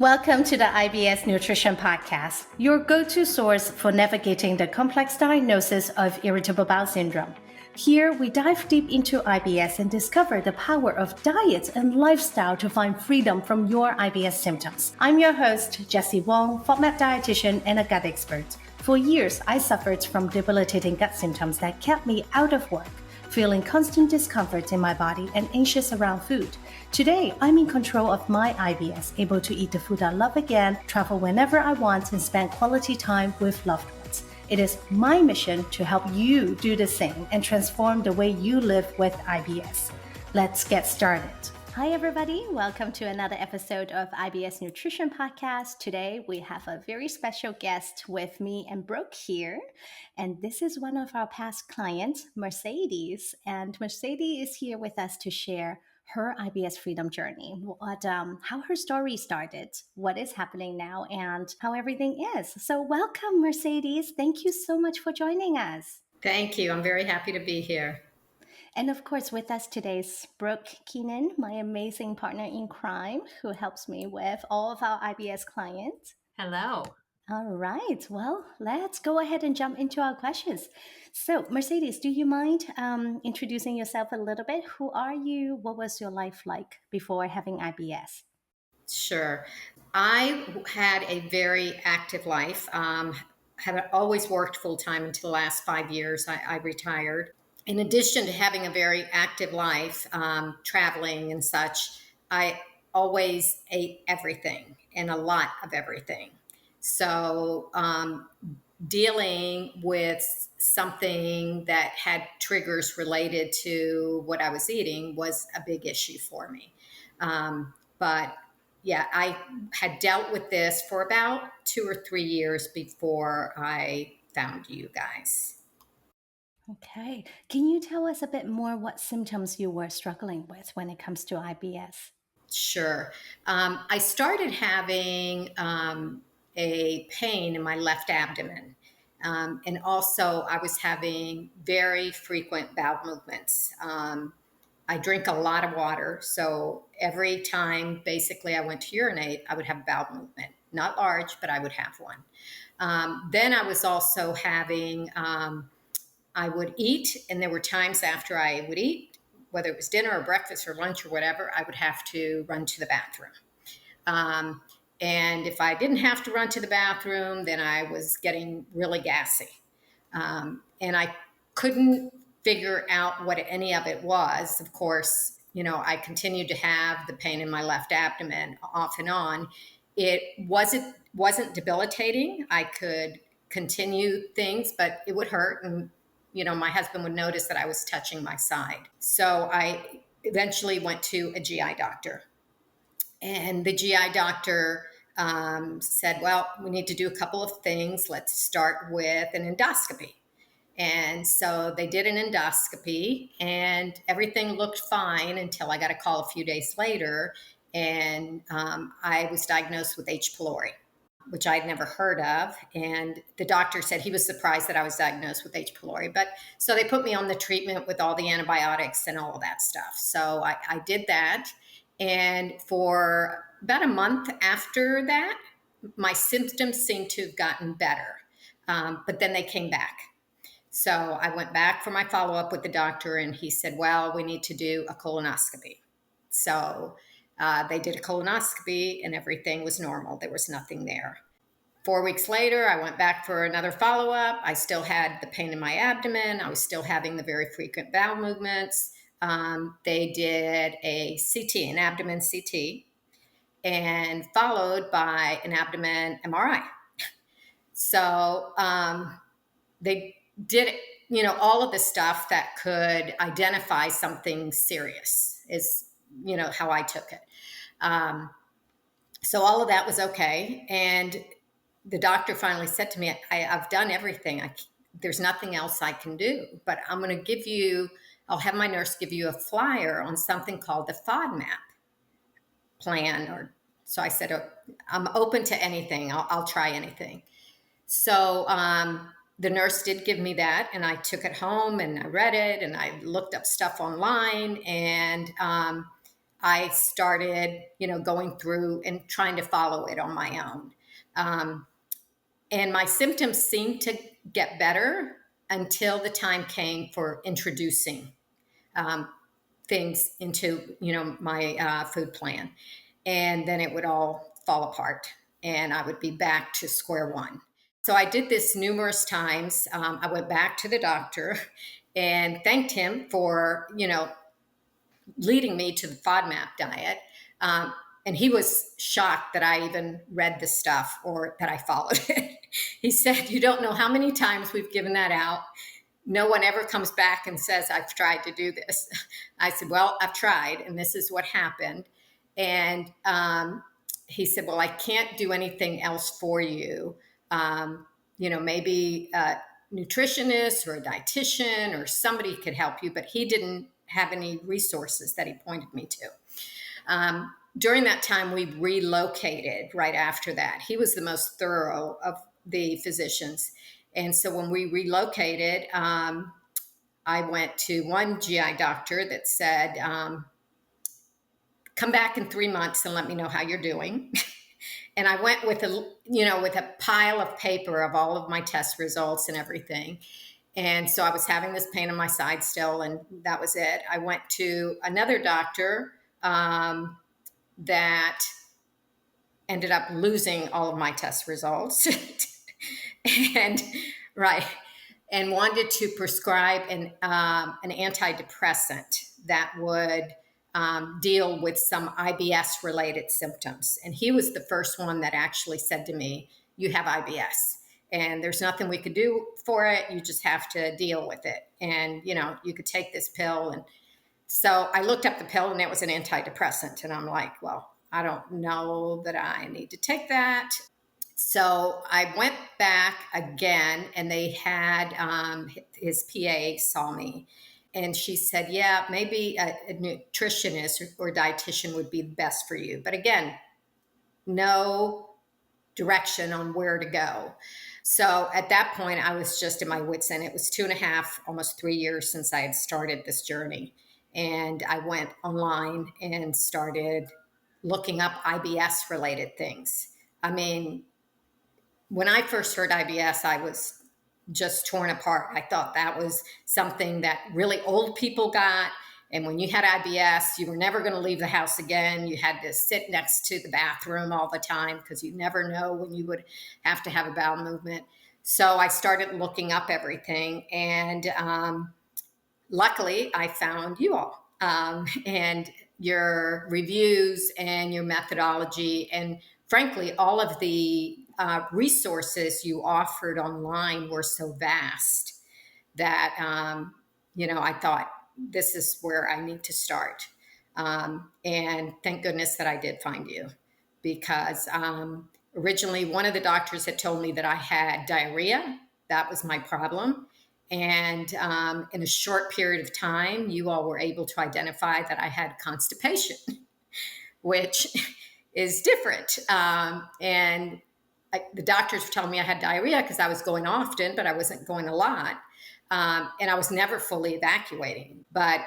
Welcome to the IBS Nutrition Podcast, your go-to source for navigating the complex diagnosis of irritable bowel syndrome. Here, we dive deep into IBS and discover the power of diet and lifestyle to find freedom from your IBS symptoms. I'm your host, Jessie Wong, FODMAP dietitian and a gut expert. For years, I suffered from debilitating gut symptoms that kept me out of work, feeling constant discomfort in my body and anxious around food. Today, I'm in control of my IBS, able to eat the food I love again, travel whenever I want, and spend quality time with loved ones. It is my mission to help you do the same and transform the way you live with IBS. Let's get started. Hi, everybody. Welcome to another episode of IBS Nutrition Podcast. Today, we have a very special guest with me and Brooke here. And this is one of our past clients, Mercedes. And Mercedes is here with us to share her IBS freedom journey, how her story started, what is happening now, and how everything is. So welcome, Mercedes. Thank you so much for joining us. Thank you. I'm very happy to be here. And of course, with us today is Brooke Keenan, my amazing partner in crime, who helps me with all of our IBS clients. Hello. All right. Well, let's go ahead and jump into our questions. So, Mercedes, do you mind introducing yourself a little bit? Who are you? What was your life like before having IBS? Sure. I had a very active life. Have always worked full time until the last 5 years. I retired. In addition to having a very active life, traveling and such, I always ate everything and a lot of everything. So dealing with something that had triggers related to what I was eating was a big issue for me. But yeah, I had dealt with this for about 2 or 3 years before I found you guys. Okay. Can you tell us a bit more what symptoms you were struggling with when it comes to IBS? Sure. I started having a pain in my left abdomen. And also, I was having very frequent bowel movements. I drink a lot of water. So every time basically I went to urinate, I would have a bowel movement. Not large, but I would have one. Then I was also having, I would eat, and there were times after I would eat, whether it was dinner or breakfast or lunch or whatever, I would have to run to the bathroom. And if I didn't have to run to the bathroom, then I was getting really gassy. And I couldn't figure out what any of it was. Of course, I continued to have the pain in my left abdomen off and on. It wasn't debilitating. I could continue things, but it would hurt. And, my husband would notice that I was touching my side. So I eventually went to a GI doctor. And the GI doctor said, well, we need to do a couple of things. Let's start with an endoscopy. And so they did an endoscopy and everything looked fine until I got a call a few days later. And I was diagnosed with H. pylori, which I'd never heard of. And the doctor said he was surprised that I was diagnosed with H. pylori. But so they put me on the treatment with all the antibiotics and all of that stuff. So I did that. And for about a month after that, my symptoms seemed to have gotten better. But then they came back. So I went back for my follow-up with the doctor, and he said, well, we need to do a colonoscopy. So they did a colonoscopy, and everything was normal. There was nothing there. 4 weeks later, I went back for another follow-up. I still had the pain in my abdomen. I was still having the very frequent bowel movements. They did a CT, an abdomen CT, and followed by an abdomen MRI. So they did, all of the stuff that could identify something serious is, how I took it. So all of that was okay. And the doctor finally said to me, I've done everything. There's nothing else I can do, but I'll have my nurse give you a flyer on something called the FODMAP plan. So I said, I'm open to anything. I'll try anything. So the nurse did give me that, and I took it home and I read it and I looked up stuff online, and I started, going through and trying to follow it on my own. And my symptoms seemed to get better until the time came for introducing things into, my food plan. And then it would all fall apart and I would be back to square one. So I did this numerous times. I went back to the doctor and thanked him for, leading me to the FODMAP diet. And he was shocked that I even read the stuff or that I followed it. He said, "You don't know how many times we've given that out. No one ever comes back and says, I've tried to do this." I said, "Well, I've tried, and this is what happened." And he said, "Well, I can't do anything else for you. Maybe a nutritionist or a dietitian or somebody could help you," but he didn't have any resources that he pointed me to. During that time, we relocated right after that. He was the most thorough of the physicians. And so when we relocated, I went to one GI doctor that said, "Come back in 3 months and let me know how you're doing." And I went with a pile of paper of all of my test results and everything. And so I was having this pain on my side still, and that was it. I went to another doctor that ended up losing all of my test results. and wanted to prescribe an antidepressant that would deal with some IBS related symptoms. And he was the first one that actually said to me, "You have IBS and there's nothing we could do for it. You just have to deal with it. And, you could take this pill." And so I looked up the pill and it was an antidepressant. And I'm like, well, I don't know that I need to take that. So I went back again and they had his PA saw me and she said, "Yeah, maybe a nutritionist or dietitian would be best for you." But again, no direction on where to go. So at that point, I was just in my wits' end. It was 2.5, almost 3 years since I had started this journey. And I went online and started looking up IBS related things. I mean, when I first heard IBS, I was just torn apart. I thought that was something that really old people got. And when you had IBS, you were never going to leave the house again. You had to sit next to the bathroom all the time because you never know when you would have to have a bowel movement. So I started looking up everything. And luckily, I found you all and your reviews and your methodology. And frankly, all of the resources you offered online were so vast that, I thought, this is where I need to start. And thank goodness that I did find you because originally one of the doctors had told me that I had diarrhea. That was my problem. And in a short period of time, you all were able to identify that I had constipation, which is different. And the doctors were telling me I had diarrhea because I was going often, but I wasn't going a lot. And I was never fully evacuating. But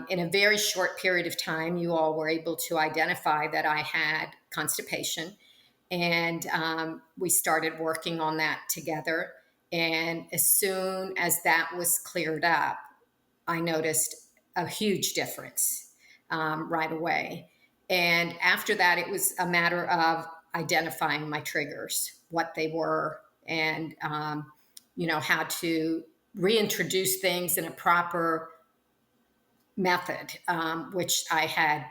in a very short period of time, you all were able to identify that I had constipation. And we started working on that together. And as soon as that was cleared up, I noticed a huge difference right away. And after that, it was a matter of identifying my triggers, what they were, and how to reintroduce things in a proper method, which I had,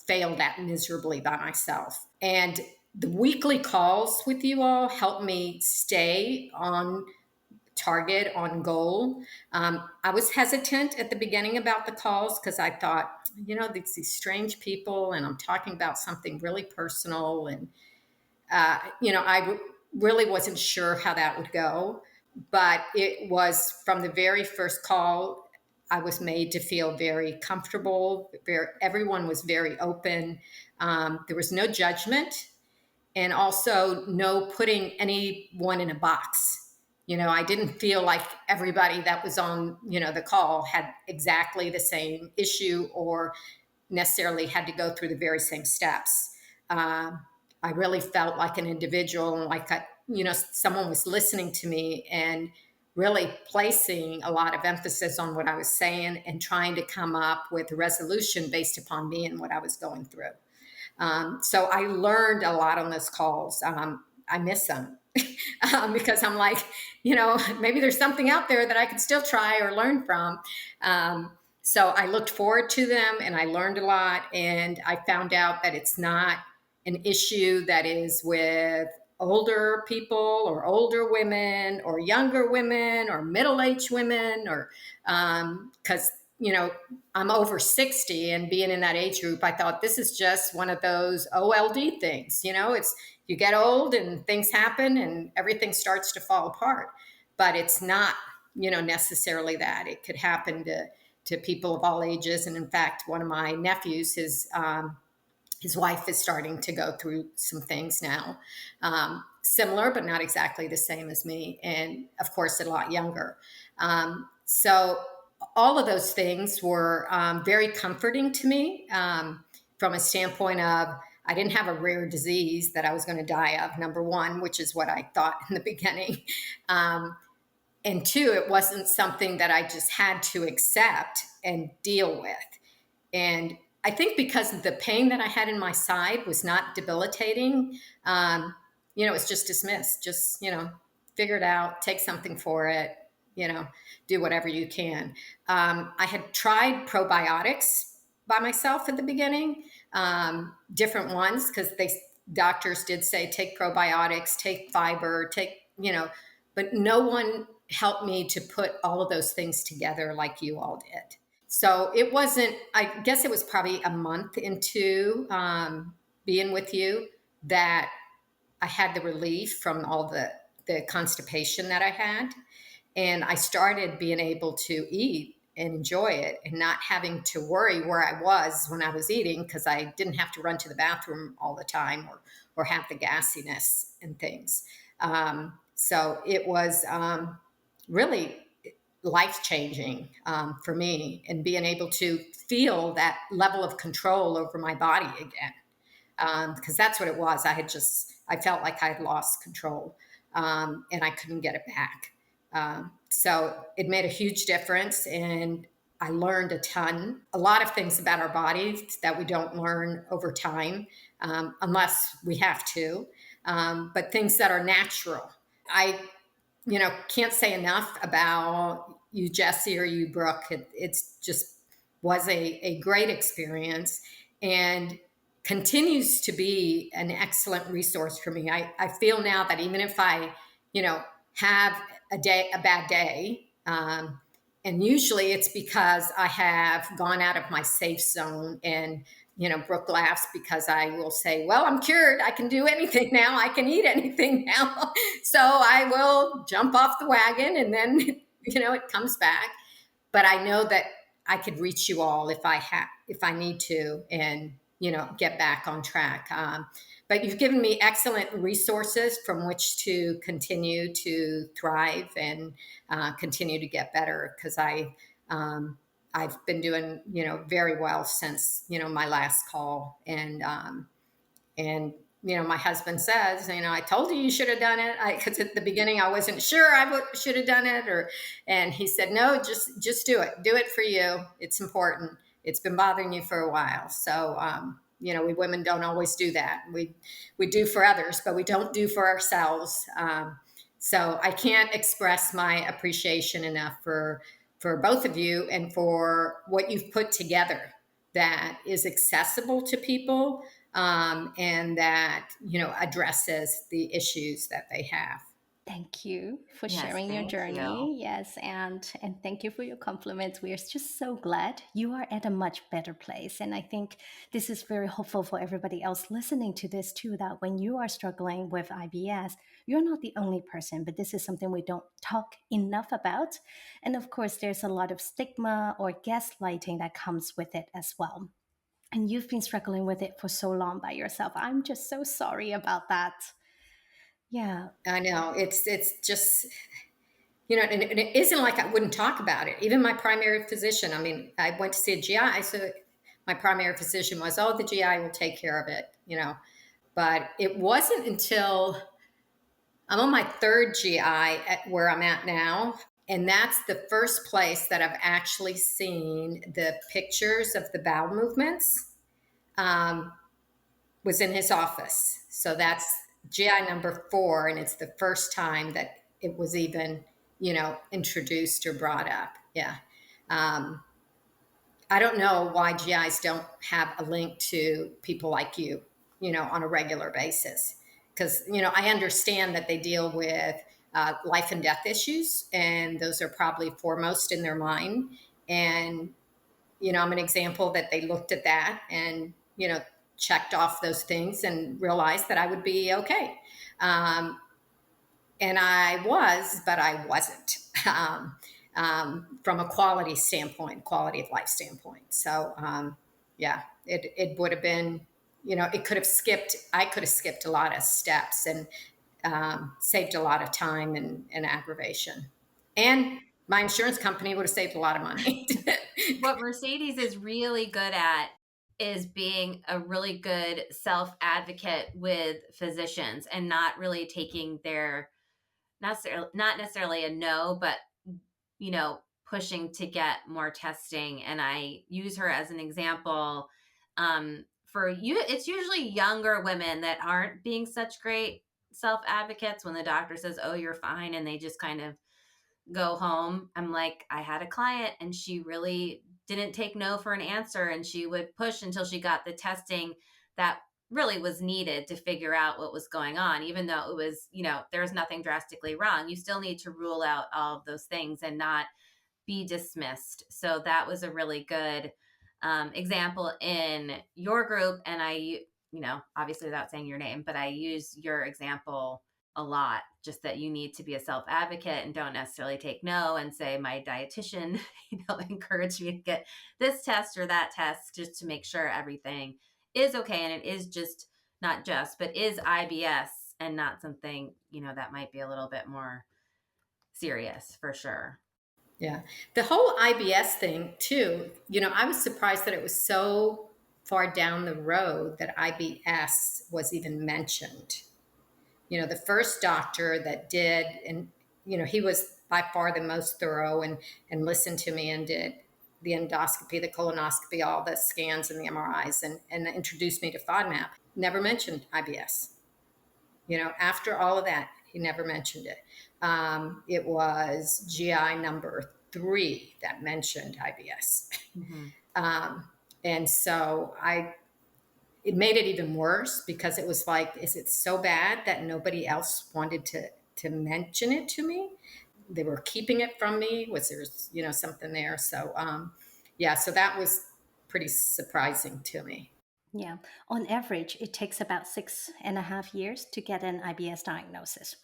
failed at miserably by myself. And the weekly calls with you all helped me stay on target, on goal. I was hesitant at the beginning about the calls because I thought, these strange people, and I'm talking about something really personal. And, I really wasn't sure how that would go. But it was from the very first call, I was made to feel very comfortable. Everyone was very open. There was no judgment and also no putting anyone in a box. I didn't feel like everybody that was on, the call had exactly the same issue or necessarily had to go through the very same steps. I really felt like an individual, and like someone was listening to me and really placing a lot of emphasis on what I was saying and trying to come up with a resolution based upon me and what I was going through. So I learned a lot on those calls. I miss them because I'm like, maybe there's something out there that I could still try or learn from. So I looked forward to them and I learned a lot. And I found out that it's not an issue that is with older people or older women or younger women or middle-aged women, or because I'm over 60, and being in that age group, I thought this is just one of those OLD things. It's, you get old and things happen and everything starts to fall apart, but it's not, necessarily that. It could happen to people of all ages. And in fact, one of my nephews, his wife is starting to go through some things now, similar, but not exactly the same as me. And of course, a lot younger. So all of those things were very comforting to me, from a standpoint of, I didn't have a rare disease that I was going to die of, number one, which is what I thought in the beginning. And two, it wasn't something that I just had to accept and deal with. And I think because the pain that I had in my side was not debilitating, it's just dismissed. Just, figure it out, take something for it, do whatever you can. I had tried probiotics by myself at the beginning, different ones, because doctors did say, take probiotics, take fiber, but no one helped me to put all of those things together like you all did. So it wasn't, I guess it was probably a month into being with you that I had the relief from all the constipation that I had. And I started being able to eat and enjoy it and not having to worry where I was when I was eating, because I didn't have to run to the bathroom all the time or have the gassiness and things. So it was really life-changing for me, and being able to feel that level of control over my body again, because that's what it was. I felt like I had lost control, and I couldn't get it back. So it made a huge difference, and I learned a lot of things about our bodies that we don't learn over time, unless we have to, but things that are natural. I can't say enough about you, Jesse, or you, Brooke. It's just was a great experience, and continues to be an excellent resource for me. I feel now that even if I, have a bad day, and usually it's because I have gone out of my safe zone, and Brooke laughs because I will say, well, I'm cured. I can do anything now. I can eat anything now. So I will jump off the wagon, and then, it comes back. But I know that I could reach you all if I need to, and, get back on track. But you've given me excellent resources from which to continue to thrive and continue to get better, because I've been doing, very well since, my last call. And my husband says, I told you should have done it. Because at the beginning I wasn't sure I should have done it, and he said, no, just do it. Do it for you. It's important. It's been bothering you for a while. So, we women don't always do that. We do for others, but we don't do for ourselves. So I can't express my appreciation enough for both of you, and for what you've put together that is accessible to people, and that, addresses the issues that they have. Thank you for Yes, sharing your thank journey. you. Yes, and thank you for your compliments. We are just so glad you are at a much better place. And I think this is very hopeful for everybody else listening to this too, that when you are struggling with IBS, you're not the only person, but this is something we don't talk enough about. And of course, there's a lot of stigma or gaslighting that comes with it as well. And you've been struggling with it for so long by yourself. I'm just so sorry about that. Yeah. I know it's just, and it isn't like I wouldn't talk about it. Even my primary physician, I mean, I went to see a GI. So my primary physician was, oh, the GI will take care of it, but it wasn't until I'm on my third GI at where I'm at now. And that's the first place that I've actually seen the pictures of the bowel movements, was in his office. So that's GI number 4. And it's the first time that it was even, introduced or brought up. Yeah. I don't know why GIs don't have a link to people like you, on a regular basis. Because, I understand that they deal with life and death issues, and those are probably foremost in their mind. And, I'm an example that they looked at that and, checked off those things and realized that I would be okay. And I was, but I wasn't. From a quality standpoint, quality of life standpoint. So, yeah, it would have been, it could have skipped, I could have skipped a lot of steps and saved a lot of time and aggravation. And my insurance company would have saved a lot of money. What Mercedes is really good at is being a really good self advocate with physicians and not really taking their, not necessarily a no, but pushing to get more testing. And I use her as an example. For you, it's usually younger women that aren't being such great self advocates when the doctor says, oh, you're fine, and they just kind of go home. I'm like, I had a client and she really didn't take no for an answer, and she would push until she got the testing that really was needed to figure out what was going on. Even though it was, there's nothing drastically wrong, you still need to rule out all of those things and not be dismissed. So that was a really good example in your group. And I, obviously without saying your name, but I use your example a lot, just that you need to be a self advocate and don't necessarily take no and say, my dietitian, encouraged me to get this test or that test just to make sure everything is okay. And it is just not just, but is IBS and not something, that might be a little bit more serious for sure. Yeah. The whole IBS thing too, I was surprised that it was so far down the road that IBS was even mentioned. The first doctor that did, and, he was by far the most thorough and listened to me and did the endoscopy, the colonoscopy, all the scans and the MRIs and introduced me to FODMAP, never mentioned IBS. After all of that, he never mentioned it. It was GI number 3 that mentioned IBS. Mm-hmm. And so it made it even worse because it was like, is it so bad that nobody else wanted to mention it to me? They were keeping it from me. Was there, something there? So, yeah, so that was pretty surprising to me. Yeah. On average, it takes about 6.5 years to get an IBS diagnosis.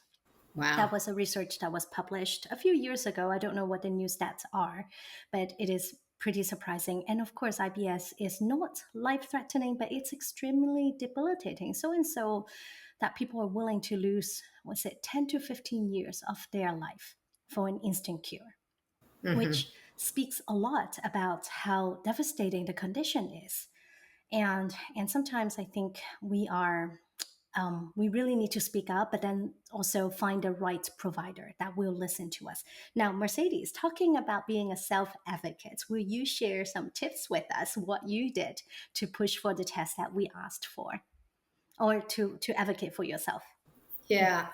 Wow. That was a research that was published a few years ago. I don't know what the new stats are, but it is pretty surprising. And of course, IBS is not life-threatening, but it's extremely debilitating. So that people are willing to lose, 10 to 15 years of their life for an instant cure, mm-hmm. which speaks a lot about how devastating the condition is. And sometimes I think we really need to speak up, but then also find the right provider that will listen to us. Now, Mercedes, talking about being a self-advocate, will you share some tips with us, what you did to push for the test that we asked for, or to advocate for yourself? Yeah,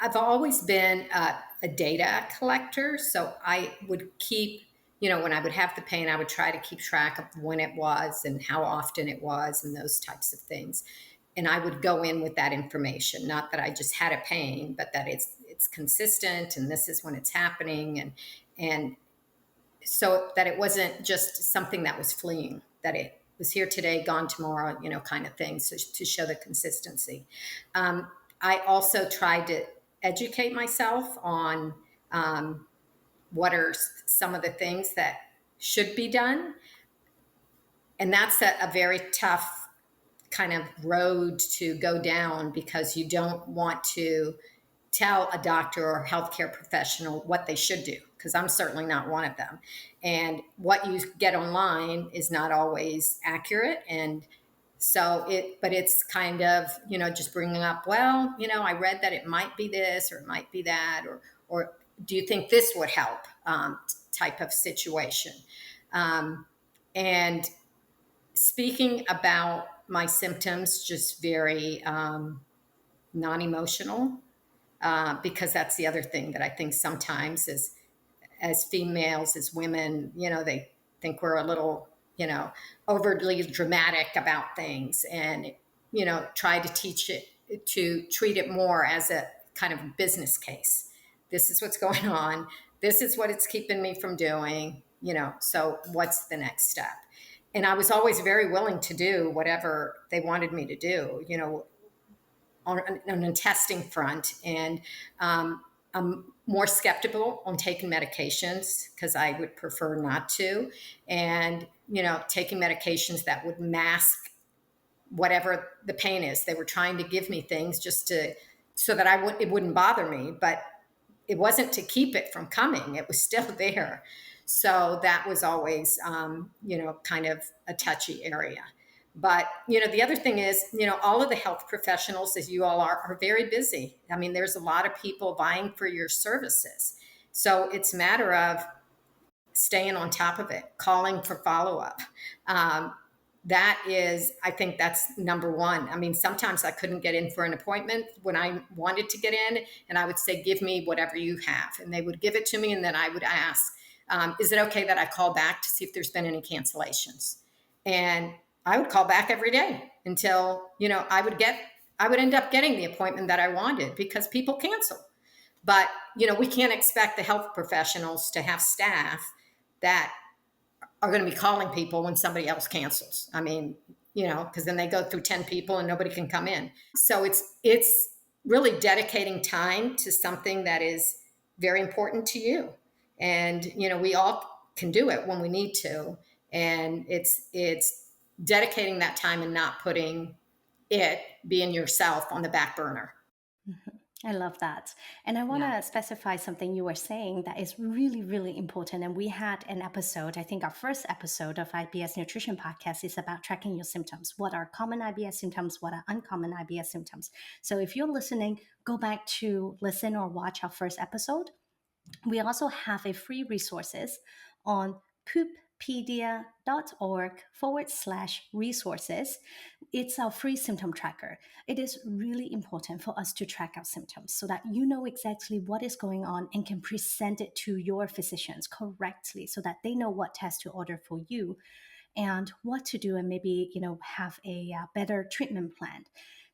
I've always been a data collector, so I would keep, when I would have the pain, I would try to keep track of when it was and how often it was and those types of things. And I would go in with that information, not that I just had a pain, but that it's consistent and this is when it's happening. And so that it wasn't just something that was fleeing, that it was here today, gone tomorrow, kind of thing. So to show the consistency. I also tried to educate myself on what are some of the things that should be done. And that's a very tough kind of road to go down because you don't want to tell a doctor or healthcare professional what they should do because I'm certainly not one of them. And what you get online is not always accurate. And so but it's kind of, just bringing up, well, I read that it might be this or it might be that, or do you think this would help, type of situation. And speaking about my symptoms, just very non-emotional, because that's the other thing that I think sometimes as females, as women, they think we're a little, overly dramatic about things, and, try to treat it more as a kind of business case. This is what's going on. This is what it's keeping me from doing, so what's the next step? And I was always very willing to do whatever they wanted me to do, on a testing front. And I'm more skeptical on taking medications because I would prefer not to. And, taking medications that would mask whatever the pain is. They were trying to give me things just so that it wouldn't bother me, but it wasn't to keep it from coming. It was still there. So that was always, kind of a touchy area. But, the other thing is, all of the health professionals, as you all are very busy. I mean, there's a lot of people vying for your services. So it's a matter of staying on top of it, calling for follow-up. I think that's number one. I mean, sometimes I couldn't get in for an appointment when I wanted to get in, and I would say, give me whatever you have. And they would give it to me, and then I would ask, is it okay that I call back to see if there's been any cancellations? And I would call back every day until, I would end up getting the appointment that I wanted, because people cancel. But, we can't expect the health professionals to have staff that are going to be calling people when somebody else cancels. I mean, because then they go through 10 people and nobody can come in. So it's really dedicating time to something that is very important to you. And, we all can do it when we need to. And it's dedicating that time and not putting being yourself on the back burner. Mm-hmm. I love that. And I want to specify something you were saying that is really, really important. And we had an episode, I think our first episode of IBS Nutrition Podcast is about tracking your symptoms. What are common IBS symptoms? What are uncommon IBS symptoms? So if you're listening, go back to listen or watch our first episode. We also have a free resources on pooppedia.org/resources. It's our free symptom tracker. It is really important for us to track our symptoms so that you know exactly what is going on and can present it to your physicians correctly so that they know what test to order for you and what to do, and maybe, have a better treatment plan.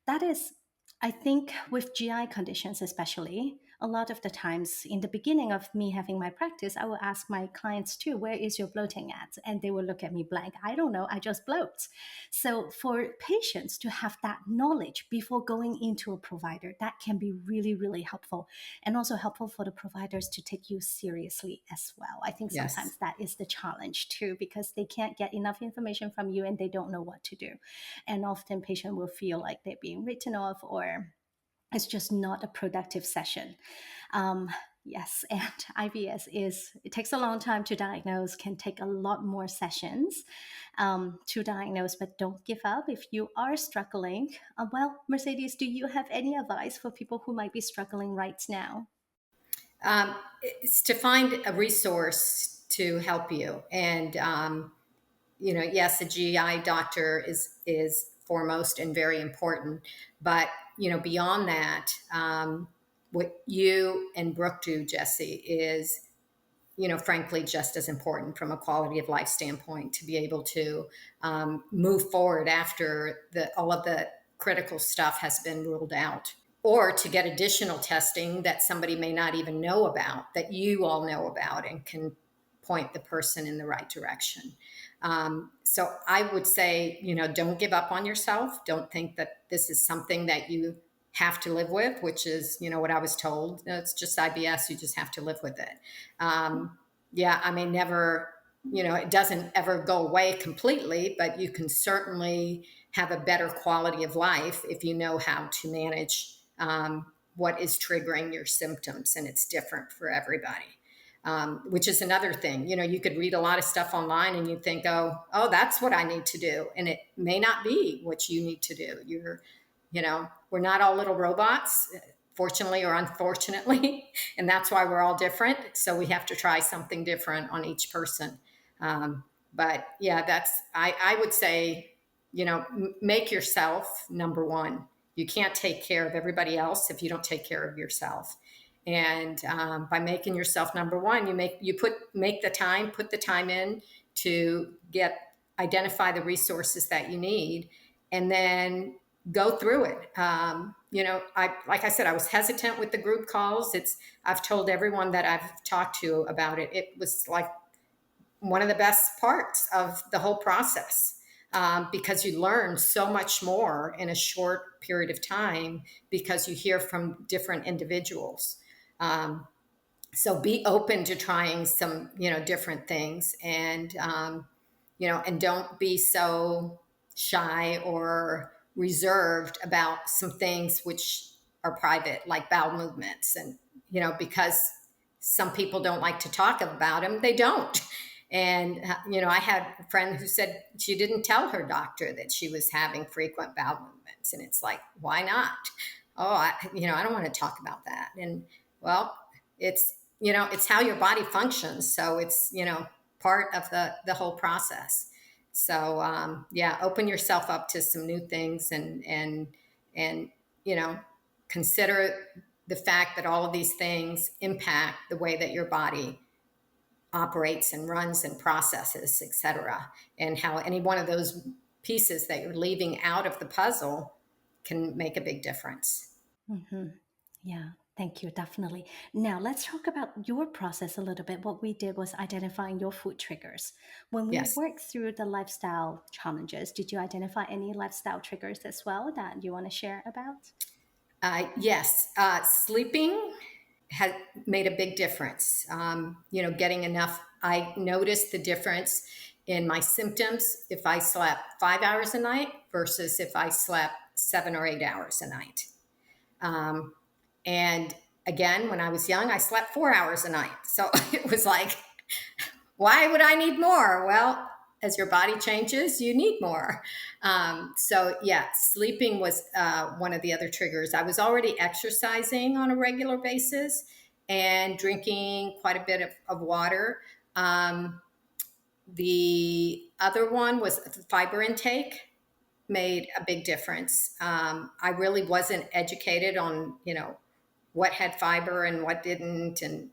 That is, I think, with GI conditions especially, a lot of the times in the beginning of me having my practice, I will ask my clients too, where is your bloating at? And they will look at me blank. I don't know, I just bloat. So for patients to have that knowledge before going into a provider, that can be really, really helpful. And also helpful for the providers to take you seriously as well. I think sometimes that is the challenge too, because they can't get enough information from you and they don't know what to do. And often patients will feel like they're being written off, or it's just not a productive session. Yes, and IBS it takes a long time to diagnose, can take a lot more sessions to diagnose, but don't give up if you are struggling. Well, Mercedes, do you have any advice for people who might be struggling right now? It's to find a resource to help you. And, yes, a GI doctor is foremost and very important, but beyond that, what you and Brooke do, Jesse, is, frankly, just as important from a quality of life standpoint, to be able to move forward after all of the critical stuff has been ruled out, or to get additional testing that somebody may not even know about, that you all know about and can point the person in the right direction. So I would say, don't give up on yourself. Don't think that this is something that you have to live with, which is, what I was told. It's just IBS. You just have to live with it. Never, it doesn't ever go away completely, but you can certainly have a better quality of life if you know how to manage what is triggering your symptoms, and it's different for everybody. which is another thing. You could read a lot of stuff online and you think, oh, that's what I need to do. And it may not be what you need to do. We're not all little robots, fortunately or unfortunately. And that's why we're all different. So we have to try something different on each person. But yeah, I would say, make yourself number one. You can't take care of everybody else if you don't take care of yourself. And by making yourself number one, put the time in to identify the resources that you need, and then go through it. Like I said, I was hesitant with the group calls. I've told everyone that I've talked to about it. It was like one of the best parts of the whole process, because you learn so much more in a short period of time because you hear from different individuals. So be open to trying some, different things, and, and don't be so shy or reserved about some things which are private, like bowel movements. And, because some people don't like to talk about them, they don't. And, I had a friend who said she didn't tell her doctor that she was having frequent bowel movements. And it's like, why not? Oh, I don't want to talk about that. And well, it's how your body functions. So it's, part of the whole process. So, open yourself up to some new things, and, consider the fact that all of these things impact the way that your body operates and runs and processes, etc., and how any one of those pieces that you're leaving out of the puzzle can make a big difference. Mm-hmm. Yeah, thank you. Definitely. Now, let's talk about your process a little bit. What we did was identifying your food triggers. When we Yes. worked through the lifestyle challenges, did you identify any lifestyle triggers as well that you want to share about? Yes. Sleeping has made a big difference. Getting enough. I noticed the difference in my symptoms if I slept 5 hours a night versus if I slept 7 or 8 hours a night. And again, when I was young, I slept 4 hours a night. So it was like, why would I need more? Well, as your body changes, you need more. So yeah, sleeping was one of the other triggers. I was already exercising on a regular basis and drinking quite a bit of water. The other one was fiber intake made a big difference. I really wasn't educated on, what had fiber and what didn't. And,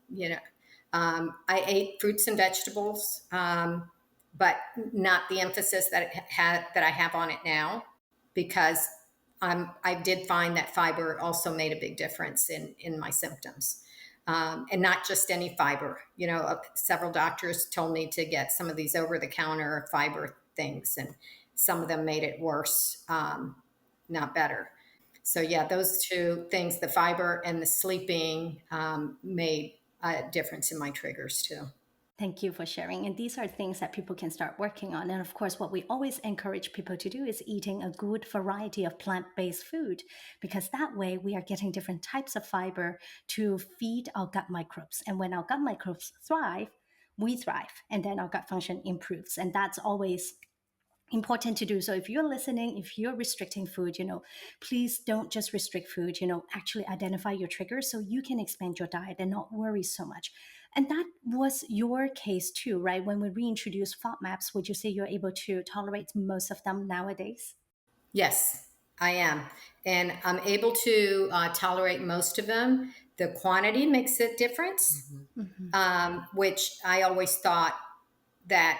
I ate fruits and vegetables, but not the emphasis that I have on it now, because I did find that fiber also made a big difference in my symptoms. And not just any fiber. Several doctors told me to get some of these over-the-counter fiber things, and some of them made it worse, not better. So yeah, those two things, the fiber and the sleeping, made a difference in my triggers too. Thank you for sharing. And these are things that people can start working on. And of course, what we always encourage people to do is eating a good variety of plant-based food, because that way we are getting different types of fiber to feed our gut microbes. And when our gut microbes thrive, we thrive, and then our gut function improves. And that's always important to do. So if you're listening, if you're restricting food, please don't just restrict food, actually identify your triggers so you can expand your diet and not worry so much. And that was your case too, right? When we reintroduced FODMAPs, would you say you're able to tolerate most of them nowadays? Yes, I am. And I'm able to tolerate most of them. The quantity makes a difference, which I always thought that,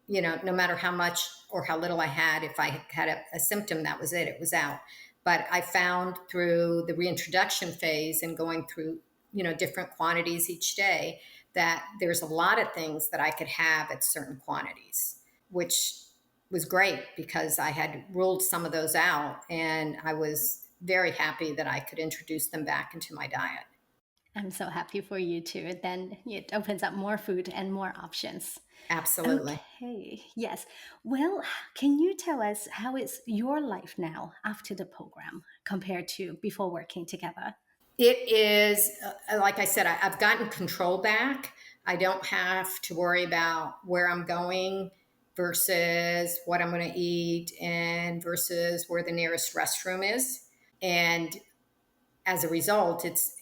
no matter how much or how little I had, if I had a symptom, that was it, it was out. But I found through the reintroduction phase and going through, different quantities each day, that there's a lot of things that I could have at certain quantities, which was great because I had ruled some of those out, and I was very happy that I could introduce them back into my diet. I'm so happy for you too. Then it opens up more food and more options. Absolutely. Okay, yes. Well, can you tell us how is your life now after the program compared to before working together? It is, like I said, I've gotten control back. I don't have to worry about where I'm going versus what I'm going to eat and versus where the nearest restroom is. And as a result, it's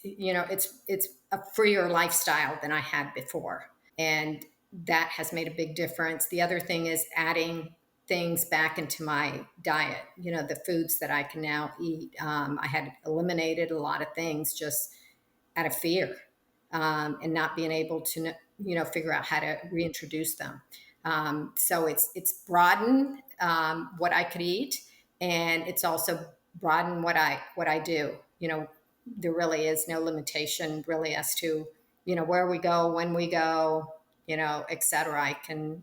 a freer lifestyle than I had before. And that has made a big difference. The other thing is adding things back into my diet, the foods that I can now eat. I had eliminated a lot of things just out of fear, and not being able to, figure out how to reintroduce them. So it's broadened what I could eat, and it's also broadened what I do. There really is no limitation really as to, where we go, when we go, et cetera. I can,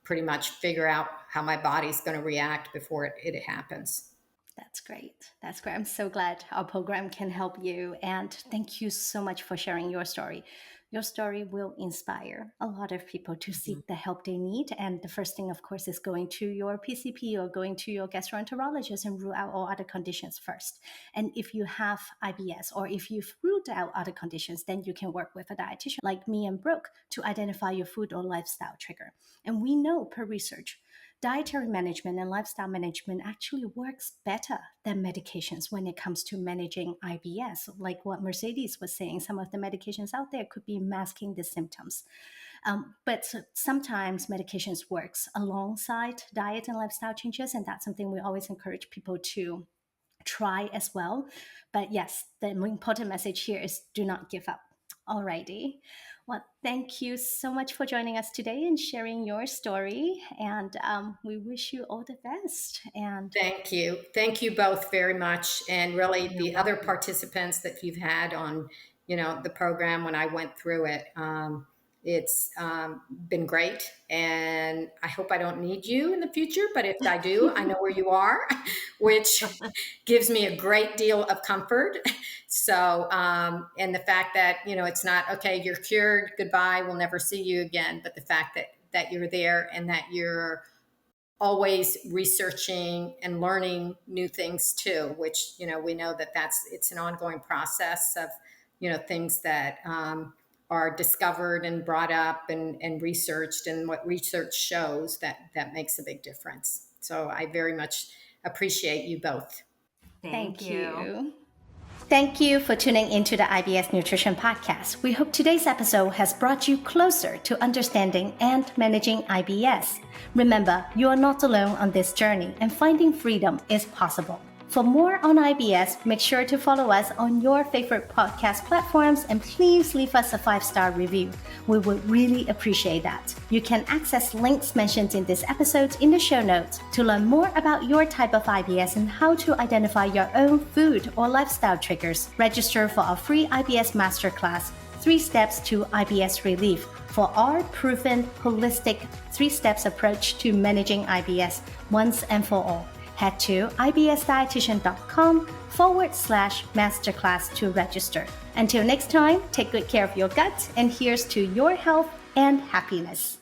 pretty much figure out how my body's going to react before it happens. That's great. That's great. I'm so glad our program can help you. And thank you so much for sharing your story. Your story will inspire a lot of people to seek the help they need. And the first thing, of course, is going to your PCP or going to your gastroenterologist and rule out all other conditions first. And if you have IBS or if you've ruled out other conditions, then you can work with a dietitian like me and Brooke to identify your food or lifestyle trigger. And we know per research, dietary management and lifestyle management actually works better than medications when it comes to managing IBS. Like what Mercedes was saying, some of the medications out there could be masking the symptoms. But sometimes medications works alongside diet and lifestyle changes, and that's something we always encourage people to try as well. But yes, the important message here is do not give up. Alrighty. Well, thank you so much for joining us today and sharing your story. And we wish you all the best. And Thank you both very much. And really the other participants that you've had on, the program when I went through it. It's been great, and I hope I don't need you in the future, but if I do, I know where you are, which gives me a great deal of comfort. So, and the fact that, it's not, okay, you're cured, goodbye, we'll never see you again, but the fact that you're there and that you're always researching and learning new things too, which, we know that it's an ongoing process of, things that, are discovered and brought up and researched, and what research shows that makes a big difference. So I very much appreciate you both. Thank you. Thank you for tuning into the IBS Nutrition Podcast. We hope today's episode has brought you closer to understanding and managing IBS. Remember, you are not alone on this journey, and finding freedom is possible. For more on IBS, make sure to follow us on your favorite podcast platforms, and please leave us a 5-star review. We would really appreciate that. You can access links mentioned in this episode in the show notes to learn more about your type of IBS and how to identify your own food or lifestyle triggers. Register for our free IBS Masterclass, 3 Steps to IBS Relief, for our proven holistic 3-steps approach to managing IBS once and for all. Head to ibsdietitian.com/masterclass to register. Until next time, take good care of your gut, and here's to your health and happiness.